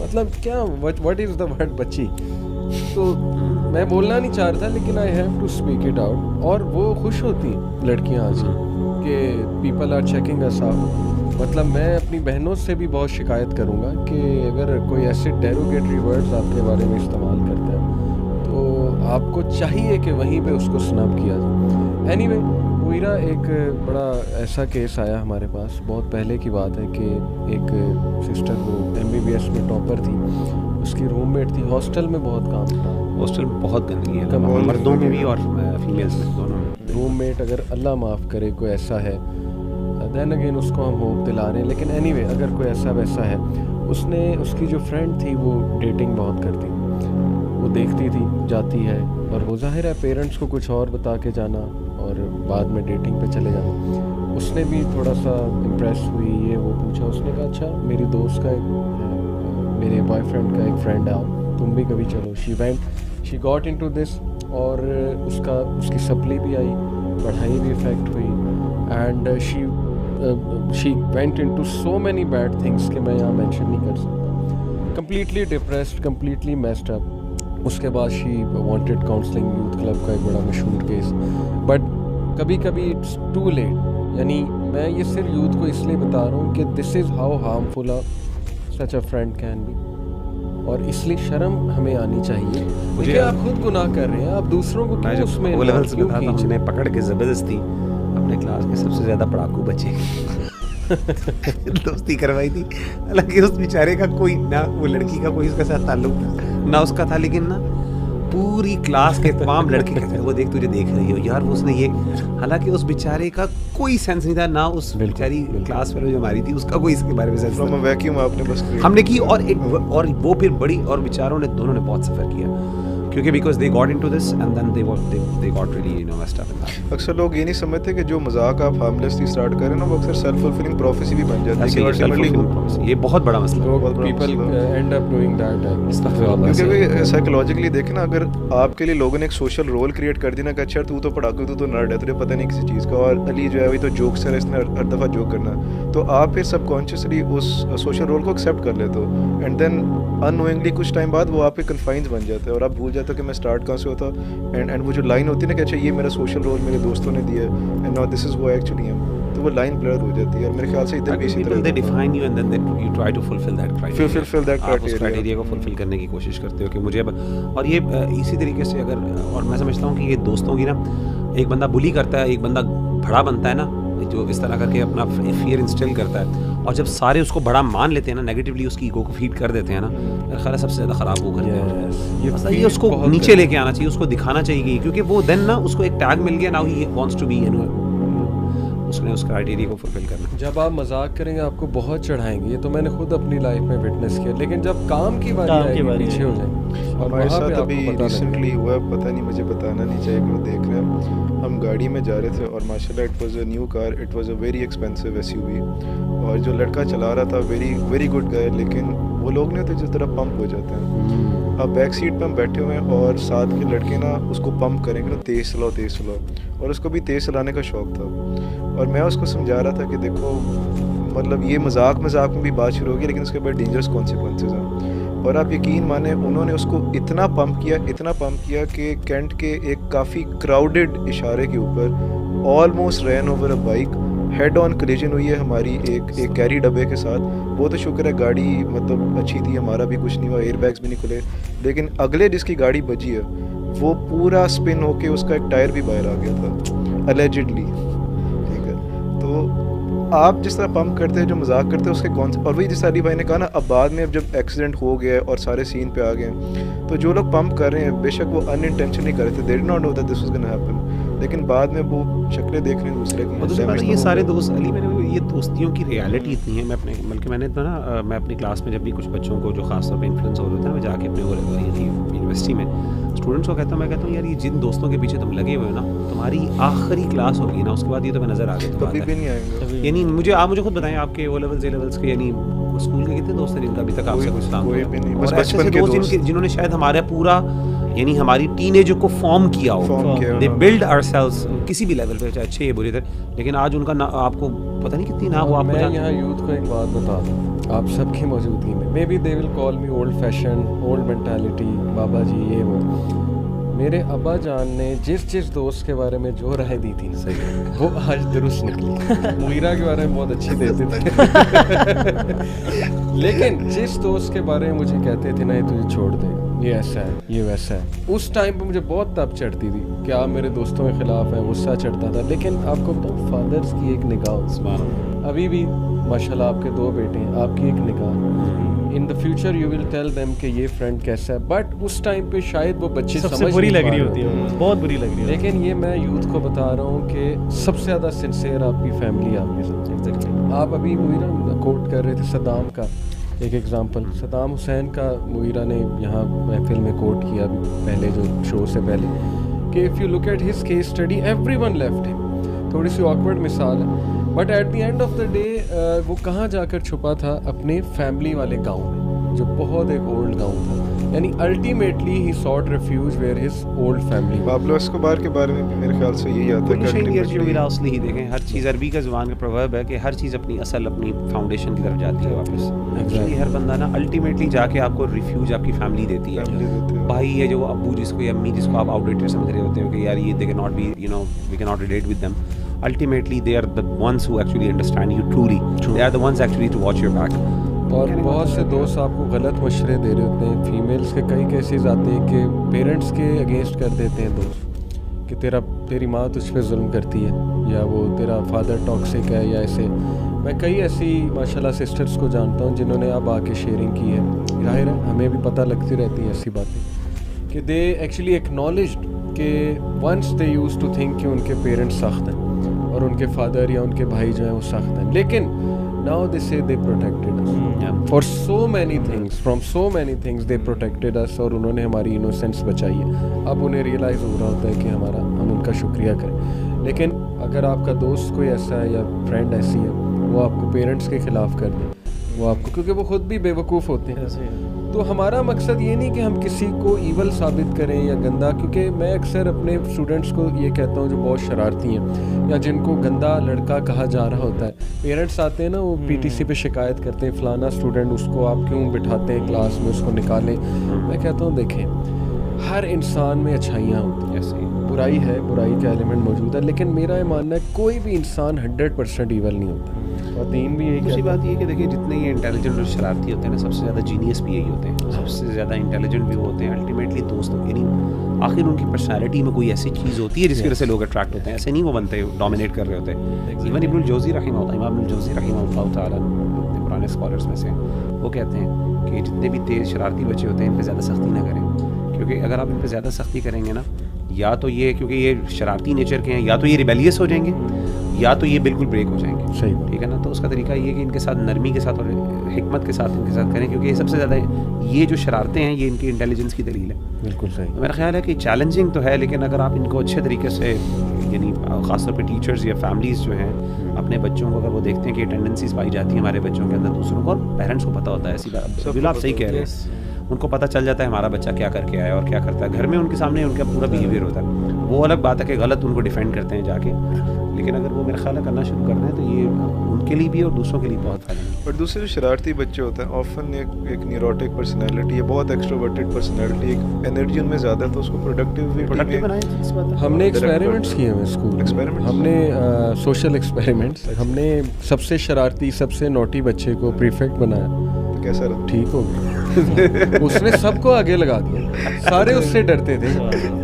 مطلب کیا what is the word بچی. تو میں بولنا نہیں چاہ رہا تھا لیکن I have to speak it out. اور وہ خوش ہوتی لڑکیاں آج کہ people are checking us out. مطلب میں اپنی بہنوں سے بھی بہت شکایت کروں گا کہ اگر کوئی ایسے ڈیروگیٹری ورڈز آپ کے بارے میں استعمال کرتا ہے تو آپ کو چاہیے کہ وہیں پہ اس کو سنب کیا جائے. اینی وے ویرا ایک بڑا ایسا کیس آیا ہمارے پاس, بہت پہلے کی بات ہے کہ ایک سسٹر وہ MBBS میں ٹاپر تھی, اس کی روم میٹ تھی, ہاسٹل میں بہت کام تھا, ہاسٹل میں بہت گندگی ہے مردوں میں بھی اور فیمیلز میں دونوں میں. روم میٹ اگر اللہ معاف کرے کوئی ایسا ہے دین اگین اس کو ہم ہوپ دلا رہے ہیں, لیکن اینی وے اگر کوئی ایسا ویسا ہے, اس کی جو فرینڈ تھی وہ ڈیٹنگ بہت کرتی, وہ دیکھتی تھی جاتی ہے, اور وہ ظاہر ہے پیرنٹس کو کچھ اور بتا کے جانا اور بعد میں ڈیٹنگ پہ چلے جانا. اس نے بھی تھوڑا سا امپریس ہوئی, یہ وہ پوچھا, اس نے کہا اچھا میری دوست کا میرے بوائے فرینڈ کا ایک فرینڈ ہے, تم بھی کبھی چلو. شی گاٹ انٹو دس, اور اس کی سپلی بھی آئی, پڑھائی بھی افیکٹ ہوئی, and she went into so many bad things کہ میں یہاں مینشن نہیں کر سکتا. Completely depressed, completely messed up. اس کے بعد she wanted counselling, youth club کا ایک بڑا مشہور کیس. بٹ کبھی کبھی اٹس ٹو لیٹ. یعنی میں یہ صرف یوتھ کو اس لیے بتا رہا ہوں کہ this is how harmful such a friend can be, اور اس لیے شرم ہمیں آنی چاہیے. مجھے آپ خود گناہ کر رہے ہیں, آپ دوسروں کو کیوں اس میں ہم نے پکڑ کے زبردستی اپنے کلاس کے سب سے زیادہ پڑھاکو بچے دوستی کروائی تھی. حالانکہ اس بیچارے کا کوئی نہ وہ لڑکی کا کوئی اس کے ساتھ تعلق نہ اس کا تھا, لیکن نا پوری کلاس کے تمام لڑکے کہتے ہیں وہ دیکھ تجھے دیکھ رہی ہو یار, وہ اس نے یہ, حالانکہ اس بیچارے کا کوئی سینس نہیں تھا, نہ اس بیچاری کلاس فیلو جو ہماری تھی اس کا کوئی اس کے بارے میں سینس نہیں. ویکیوم آپ نے بس ہم نے کی, اور وہ پھر بڑی, اور بیچاروں نے دونوں نے بہت سفر کیا کیونکہ because they got into this and then they got really you know messed up in that. اکثر لوگ یہ نہیں سمجھتے کہ جو مذاق آپ ہارملیسلی اسٹارٹ کریں نا وہ اکثر سیلف فلفلنگ پروفیسی بھی بن جاتی ہے. یہ بہت بڑا مسئلہ ہے, people and up doing that. کیونکہ سائیکولوجیکلی دیکھیں نا, اگر آپ کے لیے لوگوں نے ایک سوشل رول کریٹ کر دیا نا کہ اچھا تو پڑھاکو, تو نرڈ ہے, تجھے پتہ نہیں کسی چیز کا, اور علی جو ہے وہی تو جوکس ہے, اس نے ہر دفعہ جوک کرنا, تو آپ پھر سب کانشیسلی اس سوشل رول کو ایکسیپٹ کر لیتے ہو, اینڈ دین ان نوئنگلی کچھ ٹائم بعد وہ آپ کے کنفائنز بن جاتے ہیں, اور آپ بھول جاتے ہو کہ میں اسٹارٹ کہاں سے ہوتا. اینڈ وہ جو لائن ہوتی ہے نا کہ اچھا یہ میرا سوشل رول میرے دوستوں نے دیا ہے, and now this is who actually am, تو وہ لائن بلر ہو جاتی ہے. اور میرے خیال سے ادھر بھی اسی طرح they define you and then you try to fulfill that criteria. آپ اس criteria کو fulfill کرنے کی کوشش کرتے ہو کہ مجھے, اور یہ اسی طریقے سے اگر, اور میں سمجھتا ہوں کہ یہ دوستوں کی نا, ایک بندہ بلی کرتا ہے, ایک بندہ بڑا بنتا ہے نا, جو اس طرح کر کے اپنا فیئر انسٹل کرتا ہے, اور جب سارے اس کو بڑا مان لیتے ہیں نا, نیگیٹیولی اس کی ایگو کو فیڈ کر دیتے ہیں نا, میرا خیال ہے سب سے زیادہ خراب وہ کرتے ہیں. یہ اس کو نیچے لے کے آنا چاہیے, اس کو دکھانا چاہیے, کیونکہ وہ دین نا اس کو ایک ٹیگ مل گیا, now he wants to be, اس نے اس کرائٹیریا کو فلفل کرنا. جب آپ مذاق کریں گے آپ کو بہت چڑھائیں گے, یہ تو میں نے خود اپنی لائف میں وٹنس کیا, لیکن جب کام کی باری آئے گی پیچھے ہو جائیں. ہمارے ساتھ ابھی ریسنٹلی ہوا, پتہ نہیں مجھے بتانا نہیں چاہیے کہ وہ دیکھ رہے ہیں, ہم گاڑی میں جا رہے تھے اور ماشاء اللہ it was a new car, it was a very expensive SUV, اور جو لڑکا چلا رہا تھا ویری گڈ گائے, لیکن وہ لوگ نہیں ہوتے جس طرح پمپ ہو جاتے ہیں. اب بیک سیٹ پہ ہم بیٹھے ہوئے ہیں اور ساتھ کے لڑکے نا اس کو پمپ کریں گے, تیز چلاؤ, اور اس کو بھی تیز چلانے کا شوق تھا, اور میں اس کو سمجھا رہا تھا کہ دیکھو مطلب یہ مذاق میں بھی بات شروع ہوگی, لیکن اس کے بعد ڈینجرس کانسیکوینسز ہیں. اور آپ یقین مانیں انہوں نے اس کو اتنا پمپ کیا کہ کینٹ کے ایک کافی کراؤڈڈ اشارے کے اوپر almost ran over a bike, head on collision ہوئی ہے ہماری ایک کیری ڈبے کے ساتھ. وہ تو شکر ہے گاڑی مطلب اچھی تھی, ہمارا بھی کچھ نہیں ہوا, ایئر بیگز بھی نہیں کھلے, لیکن اگلے جس کی گاڑی بجی ہے وہ پورا اسپن ہو کے اس کا ایک ٹائر بھی باہر آ گیا تھا الیجڈلی. ٹھیک ہے, تو آپ جس طرح پمپ کرتے ہیں, جو مذاق کرتے ہیں اس کے اور وہی جس علی بھائی نے کہا نا, اب بعد میں جب ایکسیڈنٹ ہو گیا اور سارے سین پہ آ گئے, تو جو لوگ پمپ کر رہے ہیں بے شک وہ ان انٹینشنلی کر رہے تھے, دے ڈid not know that this was going to happen, لیکن بعد میں وہ شکلیں دیکھ رہے ہیں دوسرے کی. یہ سارے دوست علی, میں نے یہ دوستیوں کی ریالٹی اتنی ہے, میں اپنے بلکہ میں نے تو نا میں اپنی کلاس میں جب بھی کچھ بچوں کو جو خاص طور پہ انفلوئنس ہو رہے تھے نا, میں جا کے اپنے یونیورسٹی میں اسٹوڈنٹس کو کہتا ہوں, میں کہتا ہوں یار یہ جن دوستوں کے پیچھے تم لگے ہوئے ہو نا, تمہاری آخری کلاس ہوگی نا, اس کے بعد یہ تمہیں نظر آ گئے, کبھی بھی نہیں آئیں گے. یعنی مجھے خود بتائیں آپ کے او لیولز اے لیولز کے, یعنی اسکول کے کتنے دوست ہیں جن کا ابھی تک آپ سے کچھ نام ہوا, اور ایسے دوست جنہوں نے شاید ہمارا پورا یعنی ہماری ٹین ایج کو فارم کیا ہو, دے بلڈ آور سیلز کسی بھی لیول پہ, چاہے اچھے یا برے تھے, لیکن آج ان کا آپ کو پتہ نہیں کتنی نہ ہو. آپ میں یہاں یوتھ کو ایک بات بتا دوں, آپ سب کی موجودگی میں maybe they will call me old fashion, old mentality, بابا جی یہ وہ. میرے ابا جان نے جس دوست کے بارے میں جو رائے دی تھی وہ آج درست نکلی. مغیرہ کے بارے میں بہت اچھی دیتے تھے لیکن جس دوست کے بارے میں مجھے کہتے تھے نا یہ تجھے چھوڑ دے گا, یہ ایسا ہے, یہ ویسا ہے, اس ٹائم پہ مجھے بہت تب چڑھتی تھی کہ آپ میرے دوستوں کے خلاف ہیں, غصہ چڑھتا تھا. لیکن آپ کو بتاؤں فادرز کی ایک نگاہ, ابھی بھی ماشاءاللہ آپ کے 2 بیٹے ہیں, آپ کی ایک نگاہ, in the future you will tell them کہ یہ فرینڈ کیسا ہے. بٹ اس ٹائم پہ شاید وہ بچے سب سے بری لگ رہی ہوتی ہے, بہت بری لگ رہی ہے. لیکن یہ میں یوتھ کو بتا رہا ہوں کہ سب سے زیادہ سنسیئر آپ کی فیملی آپ کے ساتھ. آپ ابھی مغیرہ کوٹ کر رہے تھے صدام کا ایک ایگزامپل, صدام حسین کا مغیرہ نے یہاں محفل میں کوٹ کیا پہلے جو شو سے پہلے کہ if you look at his case study everyone left ہم. تھوڑی سی آکورڈ مثال ہے but at the end of the day وہ کہاں جا کر چھپا تھا, اپنے فیملی والے گاؤں میں جو بہت ایک اولڈ گاؤں تھا. یعنی الٹیمیٹلی ہی sought refuge where his old family. Pablo Escobar کے بارے میں بھی میرے خیال سے یہی آتا ہے اصلی ہی دیکھیں, ہر چیز عربی کا زبان کا پروورب ہے کہ ہر چیز اپنی اصل اپنی فاؤنڈیشن کی طرف جاتی ہے واپس. ایکچولی ہر بندہ نا الٹیمیٹلی جا کے آپ کو ریفیوج آپ کی فیملی دیتی ہے. بھائی ہے جو ابو جس کو یا امی جس کو آپ آؤٹ ڈیٹر سمجھ رہے ہوتے ہیں کہ یار یہ they can not be you know we can not relate with them. Ultimately they are the ones who actually understand you truly. They are the ones actually to watch your back. اور بہت سے دوست آپ کو غلط مشورے دے رہے ہوتے ہیں. فیمیلز کے کئی کیسز آتے ہیں کہ پیرنٹس کے اگینسٹ کر دیتے ہیں دوست کہ تیری ماں تجھ پہ ظلم کرتی ہے یا وہ تیرا فادر ٹاکسک ہے یا ایسے. میں کئی ایسی ماشاءاللہ سسٹرز کو جانتا ہوں جنہوں نے اب آ کے شیئرنگ کی ہے. ظاہر ہے ہمیں بھی پتہ لگتی رہتی ہیں ایسی باتیں کہ دے ایکچولی ایکنالجڈ کہ once they use to think کہ ان کے پیرنٹس سخت ہیں اور ان کے فادر یا ان کے بھائی جو ہیں وہ سخت ہیں, لیکن now they say they protected us for so many things, from so many things they protected us اور انہوں نے ہماری انوسینس بچائی ہے. اب انہیں ریئلائز ہو رہا ہوتا ہے کہ ہم ان کا شکریہ کریں. لیکن اگر آپ کا دوست کوئی ایسا ہے یا فرینڈ ایسی ہے وہ آپ کو پیرنٹس کے خلاف کر دیں, وہ آپ کو, کیونکہ وہ خود بھی بے وقوف ہوتے ہیں. تو ہمارا مقصد یہ نہیں کہ ہم کسی کو ایول ثابت کریں یا گندا, کیونکہ میں اکثر اپنے اسٹوڈنٹس کو یہ کہتا ہوں جو بہت شرارتی ہیں یا جن کو گندا لڑکا کہا جا رہا ہوتا ہے. پیرنٹس آتے ہیں نا, وہ پی ٹی سی پہ شکایت کرتے ہیں فلانا اسٹوڈنٹ اس کو آپ کیوں بٹھاتے ہیں کلاس میں, اس کو نکالیں. میں کہتا ہوں دیکھیں ہر انسان میں اچھائیاں ہوتی ہیں, برائی ہے, برائی کا ایلیمنٹ موجود ہے, لیکن میرا یہ ماننا ہے کوئی بھی انسان 100% ایول نہیں ہوتا. اور دین بھی یہی دوسری بات یہ ہے کہ دیکھیں جتنے یہ انٹیلیجنٹ اور شرارتی ہوتے ہیں نا, سب سے زیادہ جینیس بھی یہی ہوتے ہیں, سب سے زیادہ انٹیلیجنٹ بھی وہ ہوتے ہیں. الٹیمیٹلی دوستوں یعنی آخر ان کی پرسنالٹی میں کوئی ایسی چیز ہوتی ہے جس کی وجہ سے لوگ اٹریکٹ ہوتے ہیں. ایسے نہیں وہ بنتے ڈومینیٹ کر رہے ہوتے ہیں. ایون ابن الجوزی رحمہ اللہ, امام ابن الجوزی رحمہ اللہ تعالیٰ پرانے اسکالرس میں سے وہ کہتے ہیں کہ جتنے بھی تیز شرارتی بچے ہوتے ہیں ان پہ زیادہ سختی نہ کریں, کیونکہ اگر آپ ان پہ زیادہ سختی کریں گے نا, یا تو یہ کیونکہ یہ شرارتی نیچر کے ہیں, یا تو یہ ریبیلیس ہو جائیں گے یا تو یہ بالکل بریک ہو جائیں گے. صحیح, ٹھیک ہے نا. تو اس کا طریقہ یہ ہے کہ ان کے ساتھ نرمی کے ساتھ اور حکمت کے ساتھ ان کے ساتھ کریں, کیونکہ یہ سب سے زیادہ یہ جو شرارتیں ہیں یہ ان کی انٹیلیجنس کی دلیل ہے. بالکل صحیح. میرا خیال ہے کہ چیلنجنگ تو ہے, لیکن اگر آپ ان کو اچھے طریقے سے یعنی خاص طور پہ ٹیچرز یا فیملیز جو ہیں اپنے بچوں کو اگر وہ دیکھتے ہیں کہ ٹینڈنسیز پائی جاتی ہیں ہمارے بچوں کے اندر دوسروں کو, اور پیرنٹس کو پتہ ہوتا ہے ایسی بات, آپ صحیح کہہ رہے ہیں, ان کو پتہ چل جاتا ہے ہمارا بچہ کیا کر کے آیا اور کیا کرتا ہے. گھر میں ان کے سامنے ان کا پورا بیہیویئر ہوتا ہے. وہ الگ بات ہے کہ غلط ان کو ڈیفینڈ کرتے ہیں جا کے, لیکن اگر وہ میرا خیال ہے کرنا شروع کر دیں تو یہ ان کے لیے بھی اور دوسروں کے لیے بہت فائدہ ہے. اور دوسرے جو شرارتی بچے ہوتے ہیں آفن ایک نیوروٹک پرسنالٹی ہے, بہت ایکسٹروورٹڈ پرسنالٹی, ایک انرجی ان میں زیادہ ہے, تو اس کو پروڈکٹیو بنائیں. ہم نے ایکسپیریمنٹس کیے ہیں اسکول, ہم نے سوشل ایکسپیریمنٹس, ہم نے سب سے شرارتی سب سے نوٹی بچے کو پریفیکٹ بنایا. کیسا رہا؟ ٹھیک ہو گیا, اس نے سب کو آگے لگا دیا, سارے اس سے ڈرتے تھے.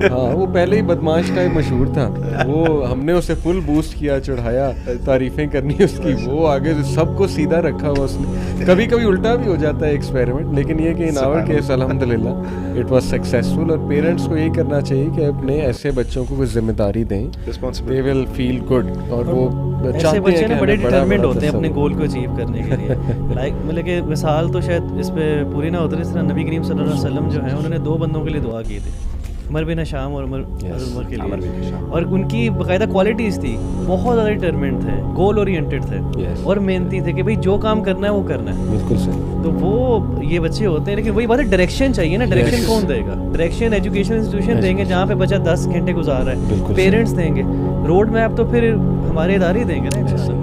ہاں وہ پہلے ہی بدماش ٹائپ مشہور تھا, وہ ہم نے اسے فل بوسٹ کیا, چڑھایا, تعریفیں کرنی اس کی, وہ آگے سے سب کو سیدھا رکھا ہوا اس نے. کبھی کبھی الٹا بھی ہو جاتا ہے ایکسپیریمنٹ, لیکن یہ کہ ان آور کیس الحمد للہ اٹ واز سکسیزفل. اور پیرنٹس کو یہی کرنا چاہیے کہ اپنے ایسے بچوں کو کوئی ذمہ داری دیں, دے ول فیل گڈ. اور وہ ایسے بچے نا بڑے ڈٹرمنٹ ہوتے ہیں اپنے گول کو اچیو کرنے کے لیے. لائک مطلب کہ مثال تو شاید اس پہ پوری نہ ہوتی, اس طرح نبی کریم صلی اللہ علیہ وسلم جو ہیں انہوں نے 2 بندوں کے لیے دعا کی تھی, عمر بن ہشام اور عمر کے لیے, اور ان کی باقاعدہ کوالٹیز تھی, بہت زیادہ ڈٹرمنٹ تھے, گول اورینٹڈ تھے اور محنتی تھے کہ بھائی جو کام کرنا ہے وہ کرنا ہے. بالکل صحیح. تو وہ یہ بچے ہوتے ہیں, لیکن وہی بات ہے ڈائریکشن چاہیے نا. ڈائریکشن کون دے گا؟ ڈائریکشن ایجوکیشن انسٹیٹیوشن دیں گے جہاں پہ بچہ 10 گھنٹے گزار رہا ہے, پیرنٹس دیں گے. روڈ میپ تو پھر ہمارے ادارے دیں گے نا.